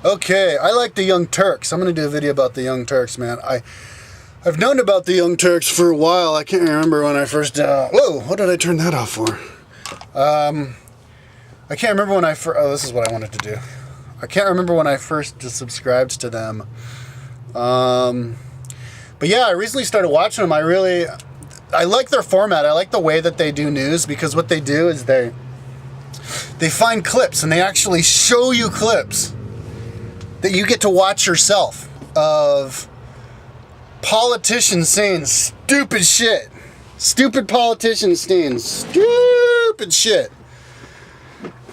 Okay, I like the Young Turks. I'm going to do a video about the Young Turks, man. I've known about the Young Turks for a while. I can't remember when I first... whoa, what did I turn that off for? I can't remember when I first... Oh, this is what I wanted to do. I can't remember when I first subscribed to them. But yeah, I recently started watching them. I like their format. I like the way that they do news, because what they do is they find clips and they actually show you clips that you get to watch yourself of politicians saying stupid shit. Stupid politicians saying stupid shit.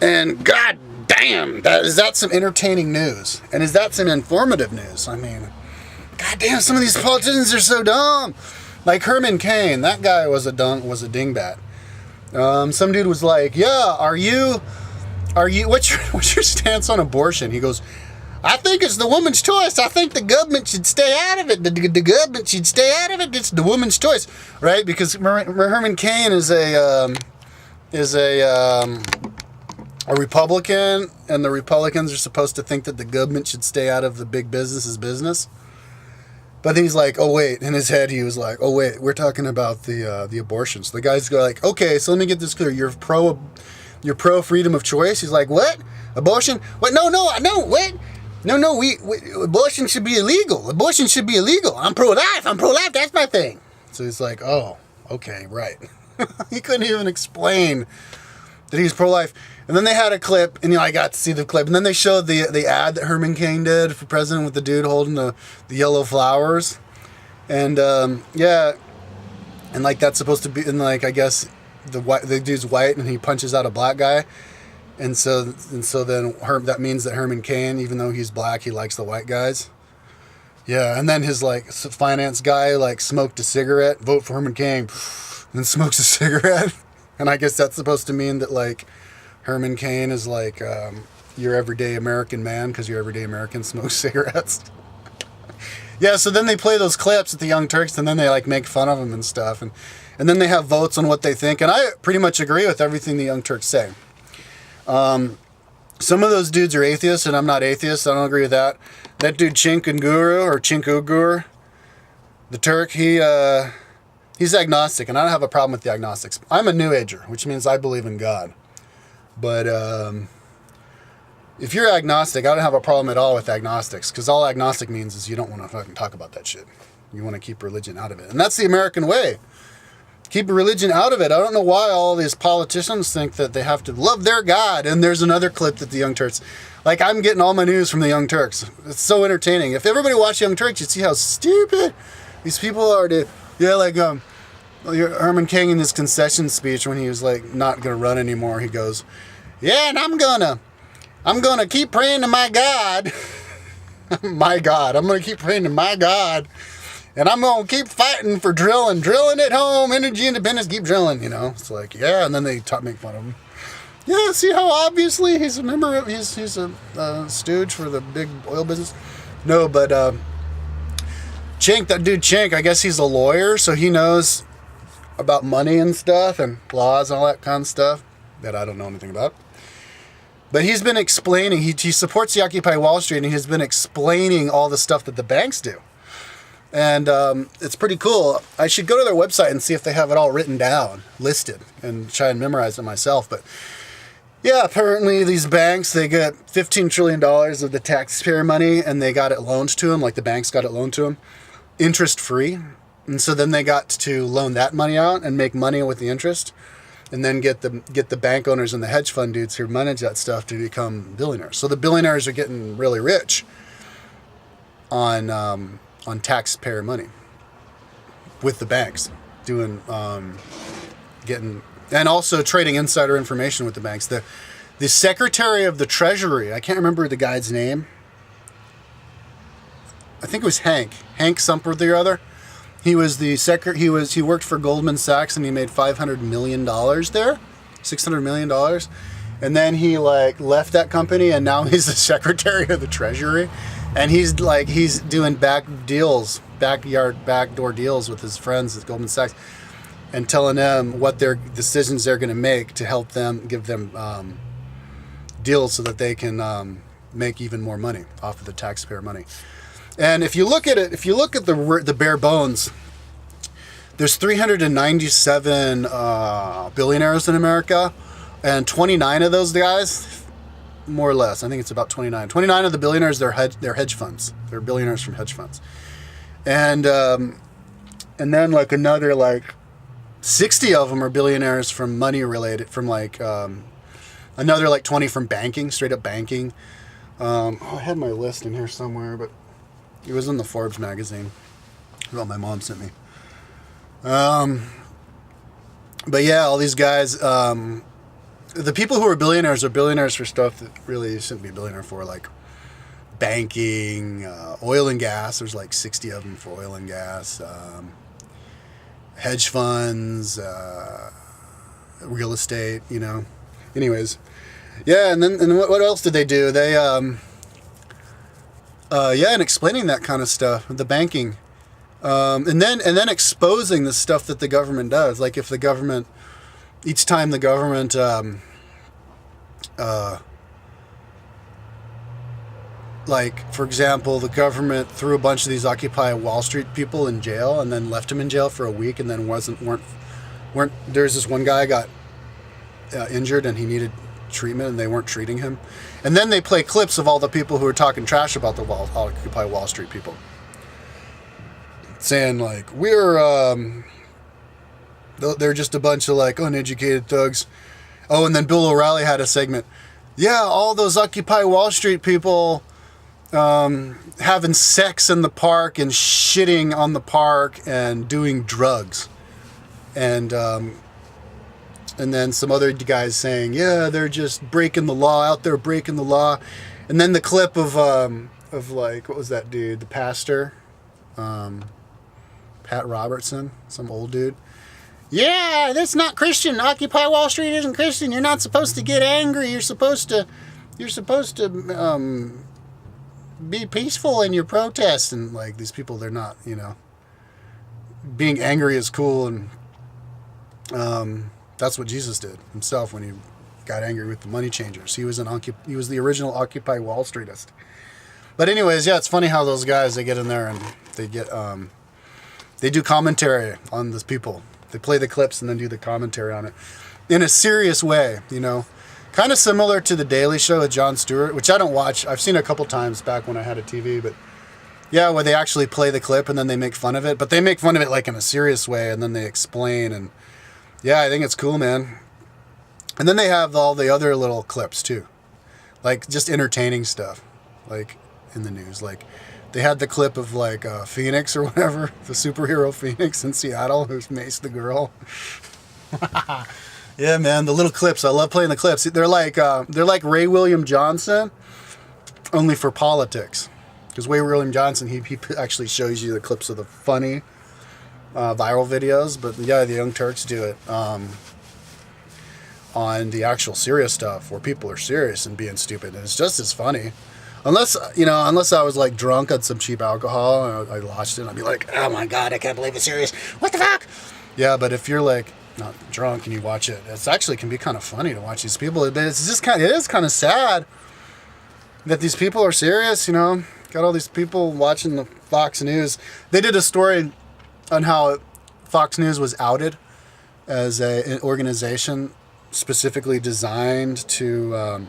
And god damn, is that some entertaining news? And is that some informative news? I mean, god damn, some of these politicians are so dumb. Like Herman Cain, that guy was a dingbat. Some dude was like, yeah, are you, what's your stance on abortion? He goes, I think it's the woman's choice. I think the government should stay out of it. The government should stay out of it. It's the woman's choice, right? Because Herman Cain is a Republican, and the Republicans are supposed to think that the government should stay out of the big business's business. But then he's like, oh wait, in his head he was like, oh wait, we're talking about the abortions. So the guys go like, okay, so let me get this clear. You're pro freedom of choice. He's like, what? Abortion? What? No, what? No, we abortion should be illegal. Abortion should be illegal. I'm pro-life. That's my thing. So he's like, oh, okay, right. He couldn't even explain that he's pro-life. And then they had a clip, and I got to see the clip. And then they showed the ad that Herman Cain did for president with the dude holding the yellow flowers. And yeah, and like that's supposed to be, and like I guess the dude's white, and he punches out a black guy. And so then that means that Herman Cain, even though he's black, he likes the white guys. Yeah, and then his like finance guy like smoked a cigarette, vote for Herman Cain, and then smokes a cigarette. And I guess that's supposed to mean that like Herman Cain is like your everyday American man, because your everyday American smokes cigarettes. Yeah, so then they play those clips at the Young Turks, and then they like make fun of them and stuff, and then they have votes on what they think. And I pretty much agree with everything the Young Turks say. Some of those dudes are atheists, and I'm not atheist. I don't agree with that. That dude Chinkugur, the Turk, he's agnostic, and I don't have a problem with the agnostics. I'm a New Ager, which means I believe in God. But if you're agnostic, I don't have a problem at all with agnostics, because all agnostic means is you don't want to fucking talk about that shit. You want to keep religion out of it, and that's the American way. Keep religion out of it. I don't know why all these politicians think that they have to love their God. And there's another clip that the Young Turks, like I'm getting all my news from the Young Turks. It's so entertaining. If everybody watched Young Turks, you'd see how stupid these people are. Like Herman Cain in his concession speech when he was like not gonna run anymore. He goes, yeah, and I'm gonna keep praying to my God. My God, I'm gonna keep praying to my God. And I'm going to keep fighting for drilling at home, energy independence, keep drilling, It's like, yeah, and then they make fun of him. Yeah, see how obviously he's a member of, he's a stooge for the big oil business? No, but Cenk, that dude Cenk, I guess he's a lawyer, so he knows about money and stuff and laws and all that kind of stuff that I don't know anything about. But he's been explaining, he supports the Occupy Wall Street, and he's been explaining all the stuff that the banks do. And it's pretty cool. I should go to their website and see if they have it all written down, listed, and try and memorize it myself. But yeah, apparently these banks, they get $15 trillion of the taxpayer money, and they got it loaned to them, like the banks got it loaned to them, interest-free. And so then they got to loan that money out and make money with the interest, and then get the bank owners and the hedge fund dudes who manage that stuff to become billionaires. So the billionaires are getting really rich on taxpayer money with the banks doing getting, and also trading insider information with the banks. The Secretary of the Treasury, I can't remember the guy's name. I think it was Hank something or the other. He was the he worked for Goldman Sachs, and he made $500 million there, $600 million. And then he like left that company, and now he's the Secretary of the Treasury. And he's doing backdoor deals with his friends at Goldman Sachs, and telling them what their decisions they're going to make to help them, give them deals so that they can make even more money off of the taxpayer money. And if you look at it, if you look at the bare bones, there's 397 billionaires in America, and 29 of those guys, more or less, I think it's about 29. 29 of the billionaires, they're hedge funds. They're billionaires from hedge funds. And then like another like 60 of them are billionaires from money related, from like another like 20 from banking, straight up banking. I had my list in here somewhere, but it was in the Forbes magazine. Well, my mom sent me. But yeah, all these guys, the people who are billionaires for stuff that really shouldn't be a billionaire for, like banking, oil and gas. There's like 60 of them for oil and gas, hedge funds, real estate, you know. Anyways, yeah, and then what else did they do? They, and explaining that kind of stuff, the banking, and then exposing the stuff that the government does. Like if the government, each time the government, like for example, the government threw a bunch of these Occupy Wall Street people in jail and then left them in jail for a week, and then weren't there's this one guy got injured and he needed treatment and they weren't treating him, and then they play clips of all the people who are talking trash about the Occupy Wall Street people, saying like they're just a bunch of like uneducated thugs. Oh, and then Bill O'Reilly had a segment. Yeah, all those Occupy Wall Street people having sex in the park and shitting on the park and doing drugs, and then some other guys saying, yeah, they're just breaking the law out there, breaking the law. And then the clip of like, what was that dude, the pastor, Pat Robertson, some old dude. Yeah, that's not Christian. Occupy Wall Street isn't Christian. You're not supposed to get angry. You're supposed to be peaceful in your protest. And like these people, they're not, you know, being angry is cool. And that's what Jesus did himself when he got angry with the money changers. He was the original Occupy Wall Streetist. But anyways, yeah, it's funny how those guys, they get in there and they get they do commentary on these people. They play the clips and then do the commentary on it in a serious way, you know. Kind of similar to The Daily Show with Jon Stewart, which I don't watch. I've seen it a couple times back when I had a TV, but yeah, where they actually play the clip and then they make fun of it. But they make fun of it like in a serious way, and then they explain. And yeah, I think it's cool, man. And then they have all the other little clips too, like just entertaining stuff, like in the news. Like they had the clip of like Phoenix or whatever, the superhero Phoenix in Seattle who's maced the girl. Yeah, man, the little clips. I love playing the clips. They're like Ray William Johnson, only for politics. Because Ray William Johnson, he actually shows you the clips of the funny viral videos. But yeah, the Young Turks do it on the actual serious stuff where people are serious and being stupid. And it's just as funny. Unless I was like drunk on some cheap alcohol and I watched it and I'd be like, oh my God, I can't believe it's serious. What the fuck? Yeah, but if you're like not drunk and you watch it, it's actually can be kind of funny to watch these people. But it is kind of sad that these people are serious, you know. Got all these people watching the Fox News. They did a story on how Fox News was outed as an organization specifically designed to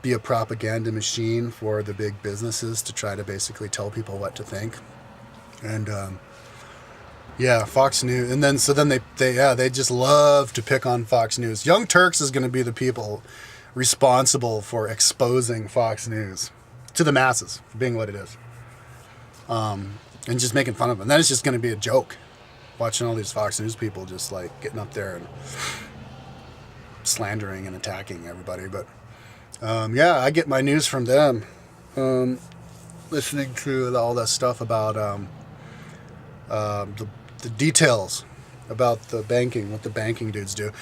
be a propaganda machine for the big businesses to try to basically tell people what to think. And yeah, Fox News. And then they just love to pick on Fox News. Young Turks is going to be the people responsible for exposing Fox News to the masses for being what it is, and just making fun of them. And then it's just going to be a joke, watching all these Fox News people just like getting up there and slandering and attacking everybody. But yeah, I get my news from them, listening to all that stuff about the details about the banking, what the banking dudes do.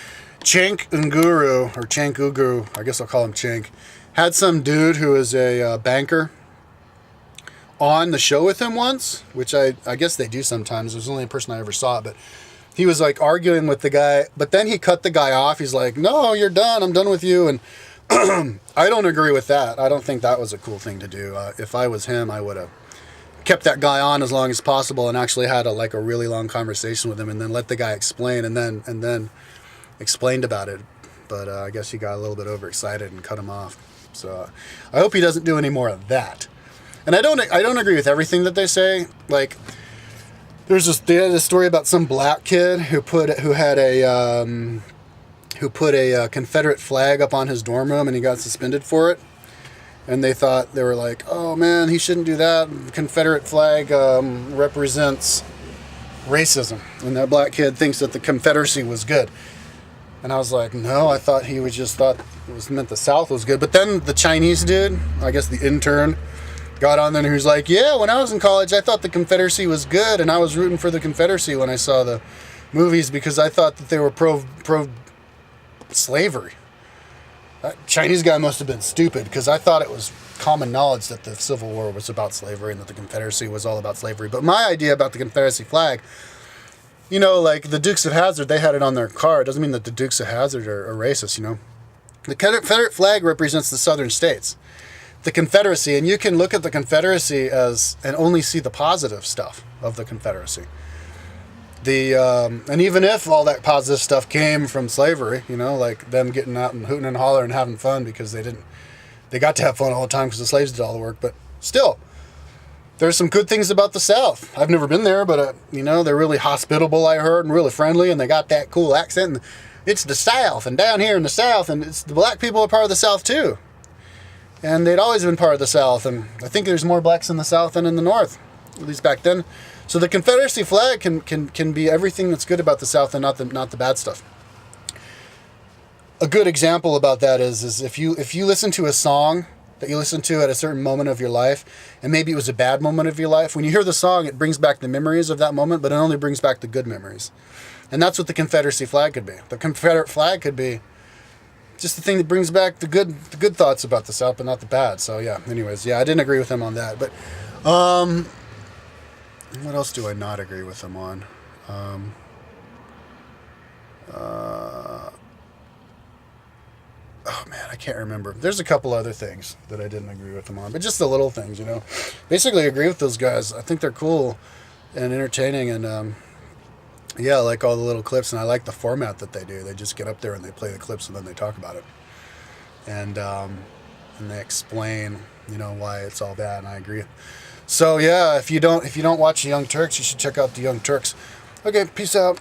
Cenk Uguru, I guess I'll call him Cenk, had some dude who is a banker on the show with him once, which I guess they do sometimes. It was the only person I ever saw, but he was like arguing with the guy, but then he cut the guy off. He's like, no, you're done. I'm done with you. And I don't agree with that. I don't think that was a cool thing to do. If I was him, I would have kept that guy on as long as possible and actually had a really long conversation with him, and then let the guy explain, and then explained about it. But I guess he got a little bit overexcited and cut him off. So I hope he doesn't do any more of that. And I don't agree with everything that they say. Like, they had a story about some black kid who put a Confederate flag up on his dorm room, and he got suspended for it. And they were like, oh man, he shouldn't do that. The Confederate flag represents racism, and that black kid thinks that the Confederacy was good. And I was like, no, I thought he just thought it meant the South was good. But then the Chinese dude, I guess the intern, got on there and he was like, yeah, when I was in college, I thought the Confederacy was good, and I was rooting for the Confederacy when I saw the movies because I thought that they were pro slavery. That Chinese guy must have been stupid, because I thought it was common knowledge that the Civil War was about slavery and that the Confederacy was all about slavery. But my idea about the Confederacy flag, like the Dukes of Hazzard, they had it on their car. It doesn't mean that the Dukes of Hazzard are racist, The Confederate flag represents the southern states. The Confederacy, and you can look at the Confederacy and only see the positive stuff of the Confederacy. And even if all that positive stuff came from slavery, like them getting out and hooting and hollering and having fun because they got to have fun all the time because the slaves did all the work, but still, there's some good things about the South. I've never been there, but they're really hospitable, I heard, and really friendly, and they got that cool accent, and it's the South, and down here in the South, and it's the black people are part of the South too. And they'd always been part of the South, and I think there's more blacks in the South than in the North, at least back then. So the Confederacy flag can be everything that's good about the South and not the bad stuff. A good example about that is if you listen to a song that you listen to at a certain moment of your life, and maybe it was a bad moment of your life, when you hear the song, it brings back the memories of that moment, but it only brings back the good memories. And that's what the Confederacy flag could be. The Confederate flag could be just the thing that brings back the good thoughts about the South, but not the bad. So yeah, anyways, I didn't agree with him on that. But what else do I not agree with him on? Oh man, I can't remember. There's a couple other things that I didn't agree with him on, but just the little things, Basically, I agree with those guys. I think they're cool and entertaining, and I like all the little clips, and I like the format that they do. They just get up there and they play the clips, and then they talk about it, and they explain, why it's all bad, and I agree. So yeah, if you don't watch the Young Turks, you should check out the Young Turks. Okay, peace out.